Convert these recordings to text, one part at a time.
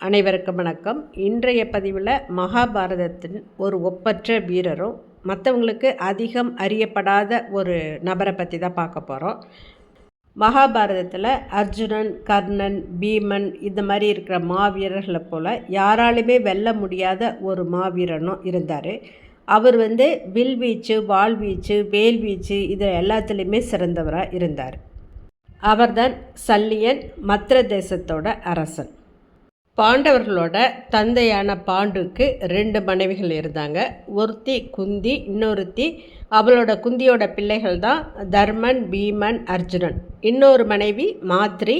அனைவருக்கும் வணக்கம். இன்றைய பதிவில் மகாபாரதத்தின் ஒரு ஒப்பற்ற வீரரும் மற்றவங்களுக்கு அதிகம் அறியப்படாத ஒரு நபரை பற்றி தான் பார்க்க போகிறோம். மகாபாரதத்தில் அர்ஜுனன், கர்ணன், பீமன் இந்த மாதிரி இருக்கிற மாவீரர்களை போல் யாராலுமே வெல்ல முடியாத ஒரு மாவீரனும் இருந்தார். அவர் வில்வீச்சு, வாழ்வீச்சு, வேல்வீச்சு இது எல்லாத்துலேயுமே சிறந்தவராக இருந்தார். அவர்தான் சல்லியன், மத்ர தேசத்தோட அரசன். பாண்டவர்களோட தந்தையான பாண்டுக்கு 2 மனைவிகள் இருந்தாங்க. ஒருத்தி குந்தி, இன்னொருத்தி அவளோட குந்தியோட பிள்ளைகள் தான் தர்மன், பீமன், அர்ஜுனன். இன்னொரு மனைவி மாத்ரி.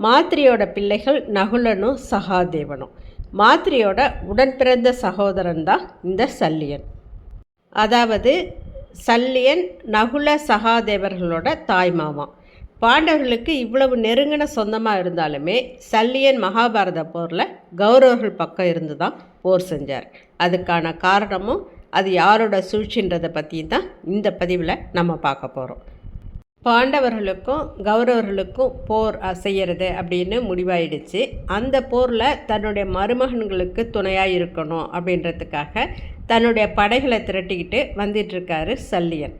மாத்ரியோட பிள்ளைகள் நகுலனும் சகாதேவனும். மாத்ரியோட உடன் பிறந்த சகோதரன் தான் இந்த சல்லியன். அதாவது சல்லியன் நகுல சகாதேவர்களோட தாய்மாமா. பாண்டவர்களுக்கு இவ்வளவு நெருங்கின சொந்தமாக இருந்தாலுமே சல்லியன் மகாபாரத போரில் கௌரவர்கள் பக்கம் இருந்து தான் போர் செஞ்சார். அதுக்கான காரணமும் அது யாரோட சூழ்ச்சின்றதை பற்றி தான் இந்த பதிவில் நம்ம பார்க்க போகிறோம். பாண்டவர்களுக்கும் கௌரவர்களுக்கும் போர் செய்கிறது அப்படின்னு முடிவாயிடுச்சு. அந்த போரில் தன்னுடைய மருமகன்களுக்கு துணையாக இருக்கணும் அப்படின்றதுக்காக தன்னுடைய படைகளை திரட்டிக்கிட்டு வந்துட்டுருக்காரு சல்லியன்.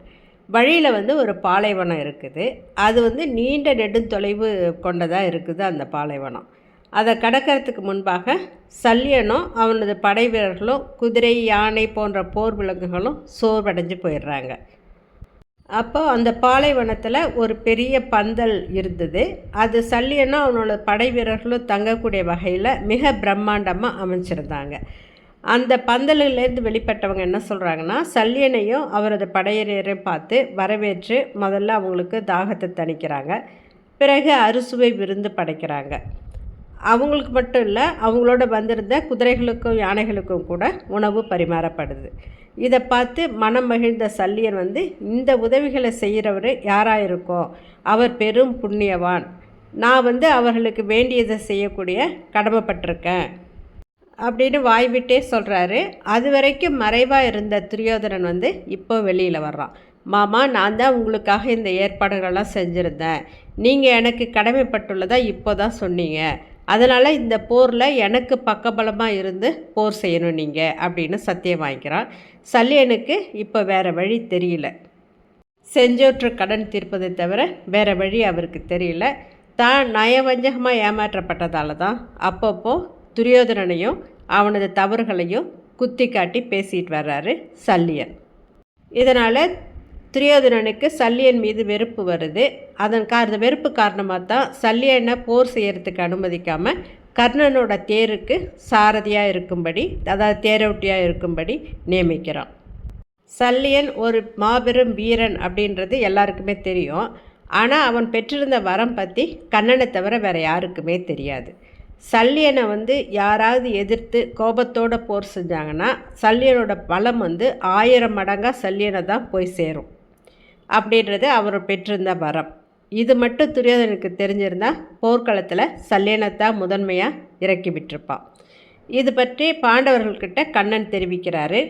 வழியில் ஒரு பாலைவனம் இருக்குது. அது நீண்ட நெடுந்தொலைவு கொண்டதாக இருக்குது அந்த பாலைவனம். அதை கடக்கிறதுக்கு முன்பாக சல்லியனும் அவனது படை வீரர்களும் குதிரை, யானை போன்ற போர் விலங்குகளும் சோர்வடைஞ்சு போயிடுறாங்க. அப்போ அந்த பாலைவனத்தில் ஒரு பெரிய பந்தல் இருந்தது. அது சல்லியனும் அவனோட படை வீரர்களும் தங்கக்கூடிய வகையில் மிக பிரம்மாண்டமாக அமைச்சிருந்தாங்க. அந்த பந்தலிலேருந்து வெளிப்பட்டவங்க என்ன சொல்கிறாங்கன்னா, சல்லியனையும் அவரது படையினரையும் பார்த்து வரவேற்று முதல்ல அவங்களுக்கு தாகத்தை தணிக்கிறாங்க. பிறகு அறுசுவை விருந்து படைக்கிறாங்க. அவங்களுக்கு மட்டும் இல்லை, அவங்களோட வந்திருந்த குதிரைகளுக்கும் யானைகளுக்கும் கூட உணவு பரிமாறப்படுது. இதை பார்த்து மனம் மகிழ்ந்த சல்லியன் இந்த உதவிகளை செய்கிறவர் யாராக இருக்கோ அவர் பெரும் புண்ணியவான், நான் அவர்களுக்கு வேண்டியதை செய்யக்கூடிய கடமைப்பட்டிருக்கேன் அப்படின்னு வாய்விட்டே சொல்கிறாரு. அது வரைக்கும் மறைவாக இருந்த துரியோதனன் இப்போ வெளியில் வர்றான். மாமா, நான் தான் உங்களுக்காக இந்த ஏற்பாடுகளெல்லாம் செஞ்சுருந்தேன், நீங்கள் எனக்கு கடமைப்பட்டுள்ளதா இப்போ தான் சொன்னீங்க, அதனால் இந்த போரில் எனக்கு பக்கபலமாக இருந்து போர் செய்யணும் நீங்கள் அப்படின்னு சத்தியம் வாங்கிக்கிறான். சல்லியனுக்கு இப்போ வேறு வழி தெரியல. செஞ்சோற்று கடன் தீர்ப்பதை தவிர வேறு வழி அவருக்கு தெரியல. தான் நயவஞ்சகமாக ஏமாற்றப்பட்டதால் தான் அப்பப்போ துரியோதனனையும் அவனது தவறுகளையும் குத்தி காட்டி பேசிட்டு வர்றாரு சல்லியன். இதனால் துரியோதனனுக்கு சல்லியன் மீது வெறுப்பு வருது. அந்த வெறுப்பு காரணமாக தான் சல்லியனை போர் செய்கிறதுக்கு அனுமதிக்காமல் கர்ணனோட தேருக்கு சாரதியாக இருக்கும்படி, அதாவது தேரோட்டியாக இருக்கும்படி நியமிக்கிறான். சல்லியன் ஒரு மாபெரும் வீரன் அப்படின்றது எல்லாருக்குமே தெரியும். ஆனால் அவன் பெற்றிருந்த வரம் பற்றி கண்ணனை தவிர வேறு யாருக்குமே தெரியாது. சல்லியனை யாராவது எதிர்த்து கோபத்தோடு போர் செஞ்சாங்கன்னா சல்லியனோட பலம் 1000 மடங்காக சல்லியனை தான் போய் சேரும் அப்படின்றது அவர் பெற்றிருந்த வரம். இது மட்டும் துரியோதனுக்கு தெரிஞ்சிருந்தால் போர்க்களத்தில் சல்லியனை தான் முதன்மையாக இறக்கி விட்டுருப்பான். இது பற்றி பாண்டவர்கள்கிட்ட கண்ணன் தெரிவிக்கிறாரு.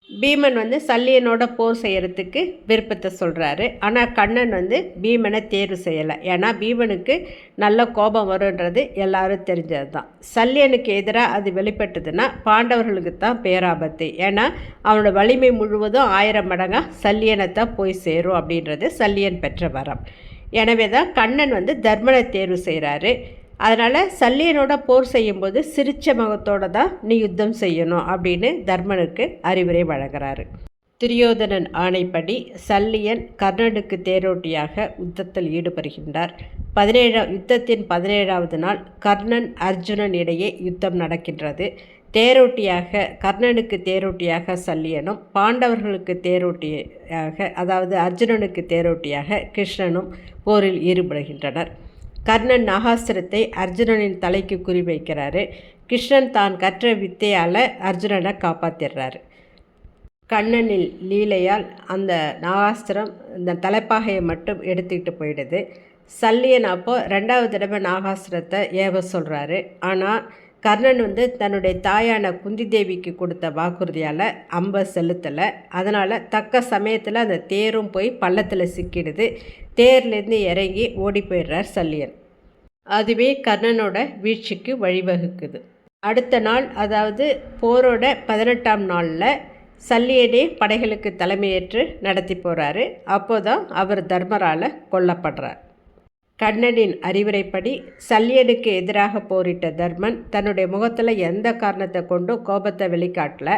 பீமன் சல்லியனோட போர் செய்கிறதுக்கு விருப்பத்தை சொல்கிறாரு. ஆனால் கண்ணன் பீமனை தேர்வு செய்யலை. ஏன்னா பீமனுக்கு நல்ல கோபம் வருன்றது எல்லாரும் தெரிஞ்சது தான். சல்லியனுக்கு எதிராக அது வெளிப்பட்டதுன்னா பாண்டவர்களுக்கு தான் பேராபத்து. ஏன்னா அவனோட வலிமை முழுவதும் 1000 மடங்காக சல்லியனை தான் போய் சேரும் அப்படின்றது சல்லியன் பெற்ற வரம். எனவே தான் கண்ணன் தர்மனை தேர்வு செய்கிறாரு. அதனால் சல்லியனோட போர் செய்யும்போது சிரிச்ச முகத்தோடு தான் நீ யுத்தம் செய்யணும் அப்படின்னு தர்மனுக்கு அறிவுரை வழங்குறாரு. துரியோதனன் ஆணைப்படி சல்லியன் கர்ணனுக்கு தேரோட்டியாக யுத்தத்தில் ஈடுபடுகின்றார். யுத்தத்தின் 17வது நாள் கர்ணன், அர்ஜுனன் இடையே யுத்தம் நடக்கின்றது. கர்ணனுக்கு தேரோட்டியாக சல்லியனும், பாண்டவர்களுக்கு தேரோட்டியாக, அதாவது அர்ஜுனனுக்கு தேரோட்டியாக கிருஷ்ணனும் போரில் ஈடுபடுகின்றனர். கர்ணன் நாகாஸ்திரத்தை அர்ஜுனனின் தலைக்கு குறிவைக்கிறாரு. கிருஷ்ணன் தான் கற்ற வித்தையால் அர்ஜுனனை காப்பாற்றிடுறாரு. கண்ணனின் லீலையால் அந்த நாகாஸ்திரம் இந்த தலைப்பாகையை மட்டும் எடுத்துக்கிட்டு போயிடுது. சல்லியன் அப்போது 2வது தடவை நாகாஸ்திரத்தை ஏவ சொல்கிறாரு. ஆனால் கர்ணன் தன்னுடைய தாயான குந்தி தேவிக்கு கொடுத்த வாக்குறுதியால் அம்பை செலுத்தலை. அதனால் தக்க சமயத்தில் அந்த தேரும் போய் பள்ளத்தில் சிக்கிடுது. தேர்லேருந்து இறங்கி ஓடி போயிடுறார் சல்லியன். அதுவே கர்ணனோட வீழ்ச்சிக்கு வழிவகுக்குது. அடுத்த நாள், அதாவது போரோட 18ஆம் நாளில் சல்லியனே படைகளுக்கு தலைமையேற்று நடத்தி போகிறாரு. அப்போதான் அவர் தர்மரால் கொல்லப்படுறார். கண்ணனின் அறிவுரைப்படி சல்லியனுக்கு எதிராக போரிட்ட தர்மன் தன்னுடைய முகத்தில் எந்த காரணத்தை கொண்டும் கோபத்தை வெளிக்காட்டல.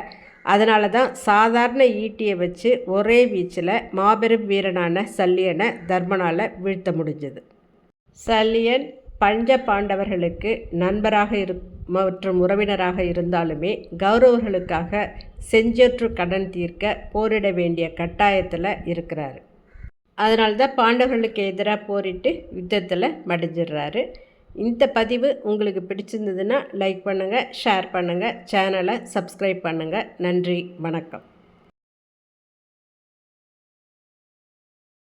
அதனால தான் சாதாரண ஈட்டியை வச்சு ஒரே வீச்சில் மாபெரும் வீரனான சல்லியனை தர்மனால் வீழ்த்த முடிஞ்சது. சல்லியன் பஞ்ச பாண்டவர்களுக்கு நண்பராக மற்றும் உறவினராக இருந்தாலுமே கௌரவர்களுக்காக செஞ்சொற்று கடன் தீர்க்க போரிட வேண்டிய கட்டாயத்தில் இருக்கிறாரு. அதனால்தான் பாண்டவர்களுக்கு எதிராக போரிட்டு யுத்தத்தில் மடிஞ்சிடுறாரு. இந்த பதிவு உங்களுக்கு பிடிச்சிருந்ததுன்னா லைக் பண்ணுங்கள், ஷேர் பண்ணுங்கள், சேனலை சப்ஸ்கிரைப் பண்ணுங்கள். நன்றி, வணக்கம்.